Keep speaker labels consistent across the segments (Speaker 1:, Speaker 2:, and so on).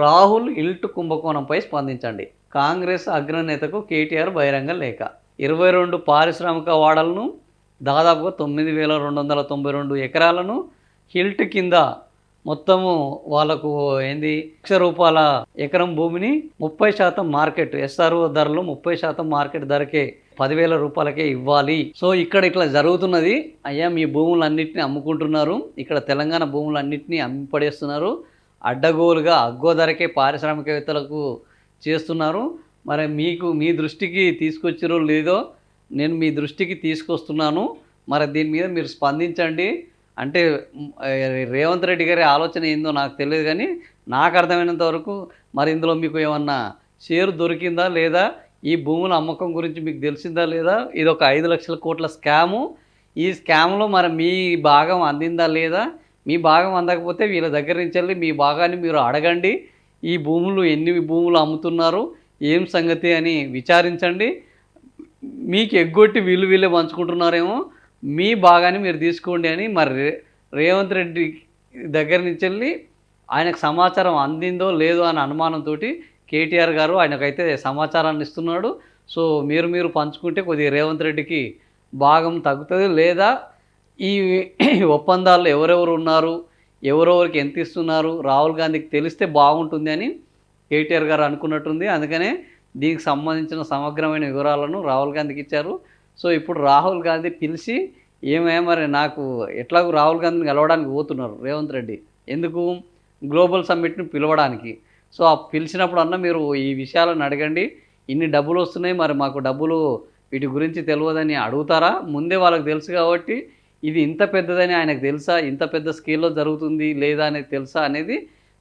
Speaker 1: రాహుల్ ఇల్ట్ కుంభకోణంపై స్పందించండి. కాంగ్రెస్ అగ్రనేతకు కేటీఆర్ బహిరంగ లేఖ. 22 పారిశ్రామిక వాడలను దాదాపుగా 9,292 ఎకరాలను హిల్ట్ కింద మొత్తము వాళ్ళకు ఏంది ₹1,00,000 ఎకరం భూమిని 30% మార్కెట్ ఎస్ఆర్ఓ ధరలు 30% మార్కెట్ ధరకే ₹10,000కే ఇవ్వాలి. సో ఇక్కడ ఇట్లా జరుగుతున్నది. అయ్యా మీ భూములన్నింటినీ అమ్ముకుంటున్నారు. ఇక్కడ తెలంగాణ భూములన్నింటినీ అమ్మిపడేస్తున్నారు. అడ్డగోలుగా అగ్గో ధరకే పారిశ్రామికవేత్తలకు చేస్తున్నారు. మరి మీకు మీ దృష్టికి తీసుకొచ్చిరో లేదో నేను మీ దృష్టికి తీసుకొస్తున్నాను. మరి దీని మీద మీరు స్పందించండి. అంటే రేవంత్ రెడ్డి గారి ఆలోచన ఏందో నాకు తెలియదు, కానీ నాకు అర్థమైనంత వరకు మరి ఇందులో మీకు ఏమన్నా షేరు దొరికిందా లేదా, ఈ భూముల అమ్మకం గురించి మీకు తెలిసిందా లేదా, ఇది ఒక 5 లక్షల కోట్ల స్కాము. ఈ స్కామ్లో మరి మీ భాగం అందిందా లేదా, మీ భాగం అందకపోతే వీళ్ళ దగ్గర నుంచి వెళ్ళి మీ భాగాన్ని మీరు అడగండి. ఈ భూములు ఎన్ని భూములు అమ్ముతున్నారు ఏం సంగతి అని విచారించండి. మీకు ఎగ్గొట్టి వీళ్ళే పంచుకుంటున్నారేమో, మీ భాగాన్ని మీరు తీసుకోండి అని మరి రేవంత్ రెడ్డి దగ్గర నుంచి వెళ్ళి ఆయనకు సమాచారం అందిందో లేదో అనే అనుమానంతో కేటీఆర్ గారు ఆయనకైతే సమాచారాన్ని ఇస్తున్నాడు. సో మీరు పంచుకుంటే కొద్దిగా రేవంత్ రెడ్డికి భాగం తగ్గుతుంది. లేదా ఈ ఒప్పందాల్లో ఎవరెవరు ఉన్నారు, ఎవరెవరికి ఎంత ఇస్తున్నారు రాహుల్ గాంధీకి తెలిస్తే బాగుంటుంది అని కేటీఆర్ గారు అనుకున్నట్టుంది. అందుకనే దీనికి సంబంధించిన సమగ్రమైన వివరాలను రాహుల్ గాంధీకి ఇచ్చారు. సో ఇప్పుడు రాహుల్ గాంధీ పిలిచి మరి నాకు ఎట్లాగూ రాహుల్ గాంధీని కలవడానికి పోతున్నారు రేవంత్ రెడ్డి. ఎందుకు? గ్లోబల్ సమ్మిట్ని పిలవడానికి. సో ఆ పిలిచినప్పుడు అన్న మీరు ఈ విషయాలను అడగండి. ఇన్ని డబ్బులు వస్తున్నాయి, మరి మాకు డబ్బులు వీటి గురించి తెలియదని అడుగుతారా? ముందే వాళ్ళకి తెలుసు కాబట్టి ఇది ఇంత పెద్దదని ఆయనకు తెలుసా, ఇంత పెద్ద స్కేల్లో జరుగుతుంది లేదా అనేది తెలుసా అనేది.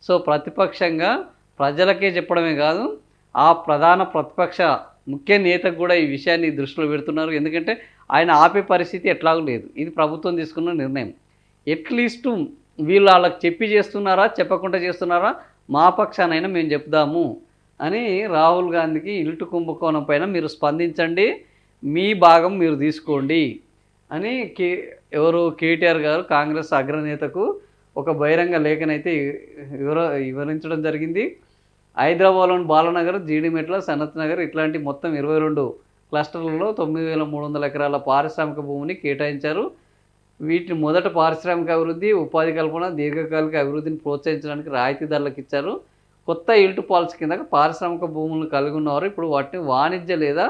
Speaker 1: సో ప్రతిపక్షంగా ప్రజలకే చెప్పడమే కాదు, ఆ ప్రధాన ప్రతిపక్ష ముఖ్య నేతకు కూడా ఈ విషయాన్ని దృష్టిలో పెడుతున్నారు. ఎందుకంటే ఆయన ఆపే పరిస్థితి ఎట్లాగూ లేదు. ఇది ప్రభుత్వం తీసుకున్న నిర్ణయం. అట్లీస్ట్ వీళ్ళు వాళ్ళకి చెప్పి చేస్తున్నారా చెప్పకుండా చేస్తున్నారా, మా పక్షానైనా మేము చెప్దాము అని రాహుల్ గాంధీకి ఇల్టు కుంభకోణం పైన మీరు స్పందించండి, మీ భాగం మీరు తీసుకోండి అని కేటీఆర్ గారు కాంగ్రెస్ అగ్రనేతకు ఒక బహిరంగ లేఖనైతే వివరించడం జరిగింది. హైదరాబాద్లోని బాలనగర్, జీడిమెట్ల, సనత్ నగర్ ఇట్లాంటి మొత్తం 22 క్లస్టర్లలో 9,300 ఎకరాల పారిశ్రామిక భూమిని కేటాయించారు. వీటిని మొదట పారిశ్రామిక అభివృద్ధి, ఉపాధి కల్పన, దీర్ఘకాలిక అభివృద్ధిని ప్రోత్సహించడానికి రాయితీ ధరలకు ఇచ్చారు. కొత్త ఇల్టు పాలసీ కింద పారిశ్రామిక భూములను కలిగి ఉన్నవారు ఇప్పుడు వాటిని వాణిజ్య లేదా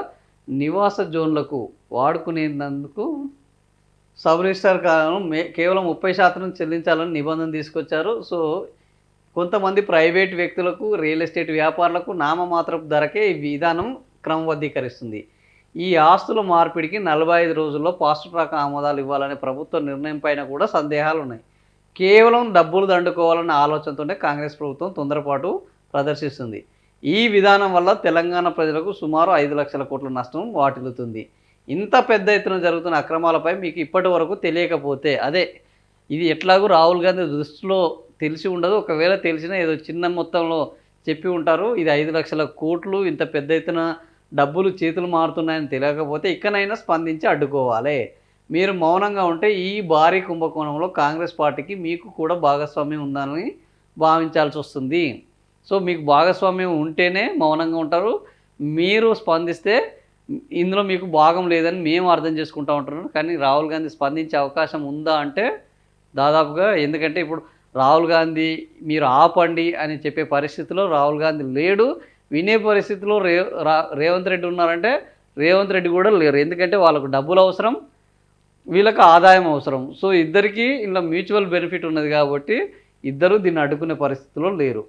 Speaker 1: నివాస జోన్లకు వాడుకునేందుకు సబ్ రిజిస్ట్రార్ కేవలం 30% చెల్లించాలని నిబంధన తీసుకొచ్చారు. సో కొంతమంది ప్రైవేట్ వ్యక్తులకు, రియల్ ఎస్టేట్ వ్యాపారులకు నామమాత్రపు ధరకే ఈ విధానం క్రమబద్ధీకరిస్తుంది. ఈ ఆస్తుల మార్పిడికి 45 రోజుల్లో ఫాస్ట్ ట్రాక్ ఆమోదాలు ఇవ్వాలనే ప్రభుత్వ నిర్ణయం పైన కూడా సందేహాలు ఉన్నాయి. కేవలం డబ్బులు దండుకోవాలన్న ఆలోచనతోనే కాంగ్రెస్ ప్రభుత్వం తొందరపాటు ప్రదర్శిస్తుంది. ఈ విధానం వల్ల తెలంగాణ ప్రజలకు సుమారు 5 లక్షల కోట్ల నష్టం వాటిల్లుతుంది. ఇంత పెద్ద ఎత్తున జరుగుతున్న అక్రమాలపై మీకు ఇప్పటి వరకు తెలియకపోతే, ఇది ఎట్లాగూ రాహుల్ గాంధీ దృష్టిలో తెలిసి ఉండదు. ఒకవేళ తెలిసినా ఏదో చిన్న మొత్తంలో చెప్పి ఉంటారు. ఇది 5 లక్షల కోట్లు, ఇంత పెద్ద ఎత్తున డబ్బులు చేతులు మారుతున్నాయని తెలియకపోతే ఇకనైనా స్పందించి అడ్డుకోవాలి. మీరు మౌనంగా ఉంటే ఈ భారీ కుంభకోణంలో కాంగ్రెస్ పార్టీకి మీకు కూడా భాగస్వామ్యం ఉందని భావించాల్సి వస్తుంది. సో మీకు భాగస్వామ్యం ఉంటేనే మౌనంగా ఉంటారు. మీరు స్పందిస్తే ఇందులో మీకు భాగం లేదని మేము అర్థం చేసుకుంటూ ఉంటున్నాం. కానీ రాహుల్ గాంధీ స్పందించే అవకాశం ఉందా అంటే దాదాపుగా, ఎందుకంటే ఇప్పుడు రాహుల్ గాంధీ మీరు ఆపండి అని చెప్పే పరిస్థితిలో రాహుల్ గాంధీ లేడు. వినే పరిస్థితిలో రేవంత్ రెడ్డి ఉన్నారంటే రేవంత్ రెడ్డి కూడా లేరు. ఎందుకంటే వాళ్ళకు డబ్బులు అవసరం, వీళ్ళకి ఆదాయం అవసరం. సో ఇద్దరికీ ఇలా మ్యూచువల్ బెనిఫిట్ ఉన్నది కాబట్టి ఇద్దరు దీన్ని అడ్డుకునే పరిస్థితిలో లేరు.